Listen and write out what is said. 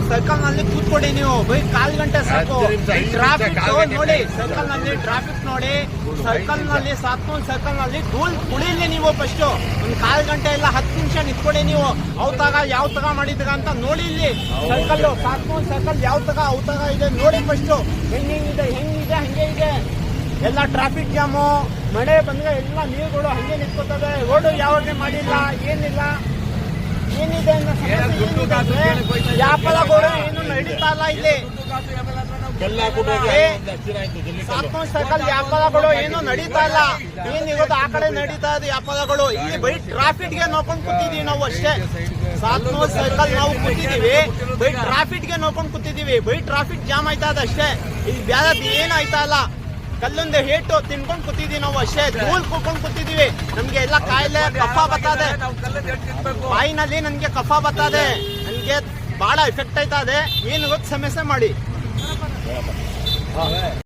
Circle ನಲ್ಲಿ ಕೂತ್ಕೊಡಿ ನೀವು by 1/4 ಗಂಟೆ ಸಾಕು. ಟ್ರಾಫಿಕ್ ನೋಡಿ, ಸರ್ಕಲ್ ನಲ್ಲಿ ಟ್ರಾಫಿಕ್ ನೋಡಿ, ಸರ್ಕಲ್ ನಲ್ಲಿ ಸಾತ್ನೂಲ್ ಸರ್ಕಲ್ ನಲ್ಲಿ ಧೂಳ್ ಕುಡಿಲಿ ನೀವು. ಫಸ್ಟ್ ಒಂದ್ 1/4 ಗಂಟೆ ಇಲ್ಲ 10 ನಿಮಿಷ ನಿಂತ್ಕೊಡಿ ನೀವು. ಯಾವ ತಗ ಮಾಡಿದ್ರ ಅಂತ ನೋಡಿ. ಇಲ್ಲಿ ಸರ್ಕಲ್ ಸಾತ್ನೂಲ್ ಸರ್ಕಲ್ ಯಾವ ತಗ ಇದೆ ನೋಡಿ. ಫಸ್ಟ್ ಹೆಂಗಿದೆ ಹಂಗೆ ಇದೆ ಎಲ್ಲ. ಟ್ರಾಫಿಕ್ ಜಾಮು, ಮಳೆ ಬಂದ್ರೆ ಎಲ್ಲ ನೀರುಗಳು ಹಂಗೆ ನಿಂತ್ಕೋತವೆ. ರೋಡು ಯಾವಾಗಲೇ ಮಾಡಿಲ್ಲ, ಏನಿಲ್ಲ. ಏನಿದೆ ಅನ್ನೋ ಸಮಸ್ಯೆ ವ್ಯಾಪಾರಗಳು ಏನು ನಡೀತಾ ಇಲ್ಲ ಇಲ್ಲಿ. ಸಾತ್ನೂಲ್ ಸರ್ಕಲ್ ವ್ಯಾಪಾರಗಳು ಏನು ನಡೀತಾ ಇಲ್ಲ. ಏನಿರೋದು ಆ ಕಡೆ ನಡೀತಾ ಇದೆ ವ್ಯಾಪಾರಗಳು. ಇಲ್ಲಿ ಬರೀ ಟ್ರಾಫಿಕ್ಗೆ ನೋಡ್ಕೊಂಡು ಕೂತಿದೀವಿ ನಾವು ಅಷ್ಟೇ. ಸಾತ್ನೂಲ್ ಸರ್ಕಲ್ ನಾವು ಕೂತಿದೀವಿ, ಬರೀ ಟ್ರಾಫಿಕ್ಗೆ ನೋಡ್ಕೊಂಡು ಕೂತಿದೀವಿ. ಬರೀ ಟ್ರಾಫಿಕ್ ಜಾಮ್ ಆಯ್ತಾ ಇದೆ ಅಷ್ಟೇ. ಇಲ್ಲಿ ಬ್ಯಾರದ ಏನು ಆಯ್ತಾ ಇಲ್ಲ. ಕಲ್ಲೊಂದು ಹೇಟು ತಿನ್ಕೊಂಡು ಕೂತಿದೀವಿ ನಾವು ಅಷ್ಟೇ. ಧೂಳ್ ಕೂತ್ಕೊಂಡು ಕೂತಿದೀವಿ. ನಮ್ಗೆ ಎಲ್ಲ ಕಾಯಿಲೆ ಕಫ ಬರ್ತದೆ, ಬಾಯಿನಲ್ಲಿ ನನ್ಗೆ ಕಫ ಬರ್ತದೆ, ನನ್ಗೆ ಬಹಳ ಎಫೆಕ್ಟ್ ಆಯ್ತಾ ಇದೆ. ಏನು ಸಮಸ್ಯೆ ಮಾಡಿ.